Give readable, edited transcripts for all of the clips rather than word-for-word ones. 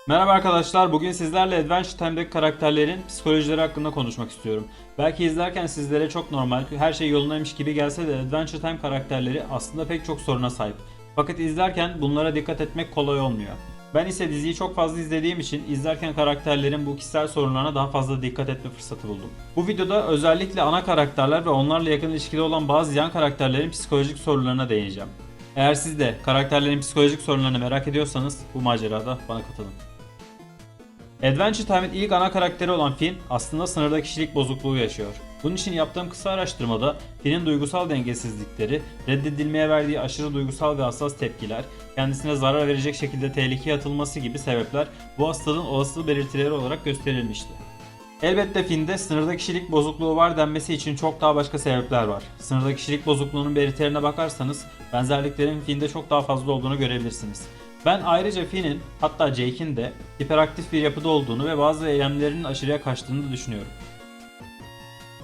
Merhaba arkadaşlar, bugün sizlerle Adventure Time'daki karakterlerin psikolojileri hakkında konuşmak istiyorum. Belki izlerken sizlere çok normal, her şey yolundaymış gibi gelse de Adventure Time karakterleri aslında pek çok soruna sahip. Fakat izlerken bunlara dikkat etmek kolay olmuyor. Ben ise diziyi çok fazla izlediğim için izlerken karakterlerin bu kişisel sorunlarına daha fazla dikkat etme fırsatı buldum. Bu videoda özellikle ana karakterler ve onlarla yakın ilişkili olan bazı yan karakterlerin psikolojik sorunlarına değineceğim. Eğer siz de karakterlerin psikolojik sorunlarını merak ediyorsanız bu macerada bana katılın. Adventure Time'in ilk ana karakteri olan Finn aslında sınırda kişilik bozukluğu yaşıyor. Bunun için yaptığım kısa araştırmada Finn'in duygusal dengesizlikleri, reddedilmeye verdiği aşırı duygusal ve hassas tepkiler, kendisine zarar verecek şekilde tehlikeye atılması gibi sebepler bu hastalığın olası belirtileri olarak gösterilmişti. Elbette Finn'de sınırda kişilik bozukluğu var denmesi için çok daha başka sebepler var. Sınırda kişilik bozukluğunun belirtilerine bakarsanız benzerliklerin Finn'de çok daha fazla olduğunu görebilirsiniz. Ben ayrıca Finn'in hatta Jake'in de hiperaktif bir yapıda olduğunu ve bazı eylemlerinin aşırıya kaçtığını da düşünüyorum.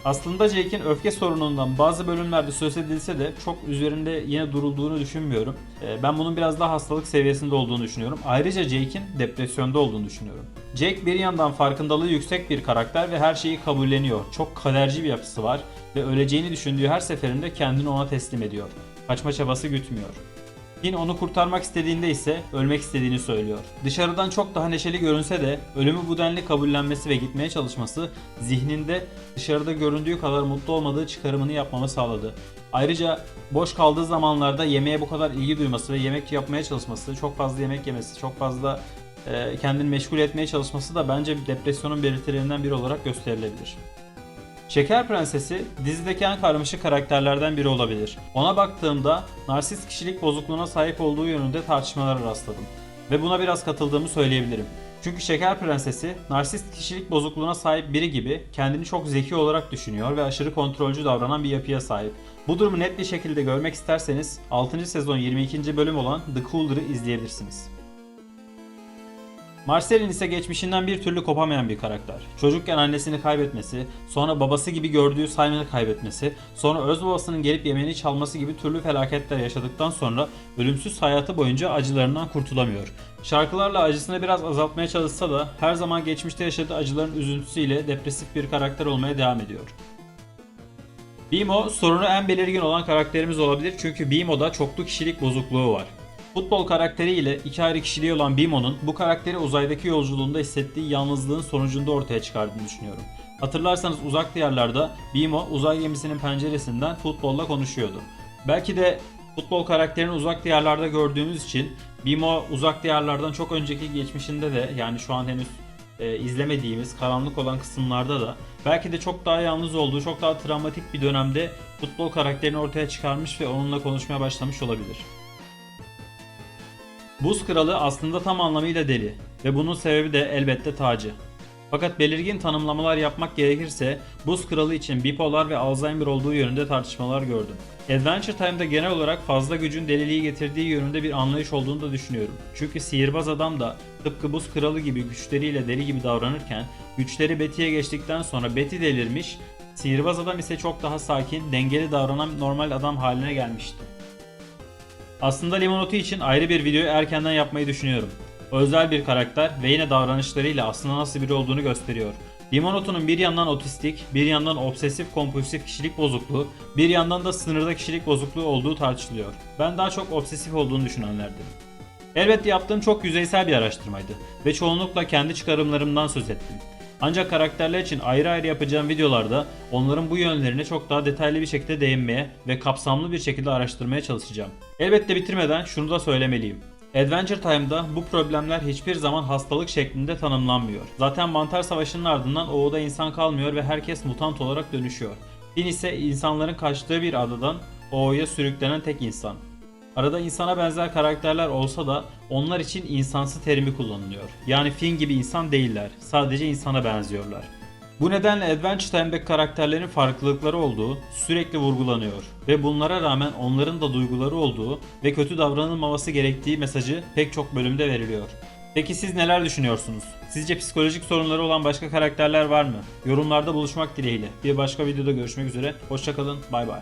Aslında Jake'in öfke sorunundan bazı bölümlerde söz edilse de çok üzerinde yine durulduğunu düşünmüyorum. Ben bunun biraz daha hastalık seviyesinde olduğunu düşünüyorum. Ayrıca Jake'in depresyonda olduğunu düşünüyorum. Jake bir yandan farkındalığı yüksek bir karakter ve her şeyi kabulleniyor. Çok kaderci bir yapısı var ve öleceğini düşündüğü her seferinde kendini ona teslim ediyor. Kaçma çabası gütmüyor. Finn onu kurtarmak istediğinde ise ölmek istediğini söylüyor. Dışarıdan çok daha neşeli görünse de ölümü bu denli kabullenmesi ve gitmeye çalışması zihninde dışarıda göründüğü kadar mutlu olmadığı çıkarımını yapmamı sağladı. Ayrıca boş kaldığı zamanlarda yemeğe bu kadar ilgi duyması ve yemek yapmaya çalışması, çok fazla yemek yemesi, çok fazla kendini meşgul etmeye çalışması da bence depresyonun belirtilerinden biri olarak gösterilebilir. Şeker Prensesi dizideki en karmaşık karakterlerden biri olabilir. Ona baktığımda narsist kişilik bozukluğuna sahip olduğu yönünde tartışmalara rastladım. Ve buna biraz katıldığımı söyleyebilirim. Çünkü Şeker Prensesi narsist kişilik bozukluğuna sahip biri gibi kendini çok zeki olarak düşünüyor ve aşırı kontrolcü davranan bir yapıya sahip. Bu durumu net bir şekilde görmek isterseniz 6. sezon 22. bölüm olan The Cooler'ı izleyebilirsiniz. Marcel'in ise geçmişinden bir türlü kopamayan bir karakter. Çocukken annesini kaybetmesi, sonra babası gibi gördüğü Simon'ı kaybetmesi, sonra öz babasının gelip yemeğini çalması gibi türlü felaketler yaşadıktan sonra ölümsüz hayatı boyunca acılarından kurtulamıyor. Şarkılarla acısını biraz azaltmaya çalışsa da her zaman geçmişte yaşadığı acıların üzüntüsüyle depresif bir karakter olmaya devam ediyor. Bimo sorunu en belirgin olan karakterimiz olabilir çünkü Bimo'da çoklu kişilik bozukluğu var. Futbol karakteriyle iki ayrı kişiliği olan Bimo'nun bu karakteri uzaydaki yolculuğunda hissettiği yalnızlığın sonucunda ortaya çıkardığını düşünüyorum. Hatırlarsanız uzak diyarlarda Bimo uzay gemisinin penceresinden futbolla konuşuyordu. Belki de futbol karakterini uzak diyarlarda gördüğümüz için Bimo uzak diyarlardan çok önceki geçmişinde de yani şu an henüz izlemediğimiz karanlık olan kısımlarda da belki de çok daha yalnız olduğu, çok daha travmatik bir dönemde futbol karakterini ortaya çıkarmış ve onunla konuşmaya başlamış olabilir. Buz Kralı aslında tam anlamıyla deli ve bunun sebebi de elbette tacı. Fakat belirgin tanımlamalar yapmak gerekirse Buz Kralı için bipolar ve Alzheimer olduğu yönünde tartışmalar gördüm. Adventure Time'da genel olarak fazla gücün deliliği getirdiği yönünde bir anlayış olduğunu da düşünüyorum. Çünkü sihirbaz adam da tıpkı Buz Kralı gibi güçleriyle deli gibi davranırken güçleri Betty'ye geçtikten sonra Betty delirmiş, sihirbaz adam ise çok daha sakin, dengeli davranan normal adam haline gelmişti. Aslında Limonoti için ayrı bir videoyu erkenden yapmayı düşünüyorum. Özel bir karakter ve yine davranışlarıyla aslında nasıl biri olduğunu gösteriyor. Limonoto'nun bir yandan otistik, bir yandan obsesif kompulsif kişilik bozukluğu, bir yandan da sınırda kişilik bozukluğu olduğu tartışılıyor. Ben daha çok obsesif olduğunu düşünenlerdenim. Elbette yaptığım çok yüzeysel bir araştırmaydı ve çoğunlukla kendi çıkarımlarımdan söz ettim. Ancak karakterler için ayrı ayrı yapacağım videolarda onların bu yönlerine çok daha detaylı bir şekilde değinmeye ve kapsamlı bir şekilde araştırmaya çalışacağım. Elbette bitirmeden şunu da söylemeliyim. Adventure Time'da bu problemler hiçbir zaman hastalık şeklinde tanımlanmıyor. Zaten Mantar Savaşı'nın ardından O'da insan kalmıyor ve herkes mutant olarak dönüşüyor. Finn ise insanların kaçtığı bir adadan O'ya sürüklenen tek insan. Arada insana benzer karakterler olsa da onlar için insansı terimi kullanılıyor. Yani Finn gibi insan değiller, sadece insana benziyorlar. Bu nedenle Adventure Time'daki karakterlerin farklılıkları olduğu sürekli vurgulanıyor ve bunlara rağmen onların da duyguları olduğu ve kötü davranılmaması gerektiği mesajı pek çok bölümde veriliyor. Peki siz neler düşünüyorsunuz? Sizce psikolojik sorunları olan başka karakterler var mı? Yorumlarda buluşmak dileğiyle. Bir başka videoda görüşmek üzere. Hoşça kalın. Bay bay.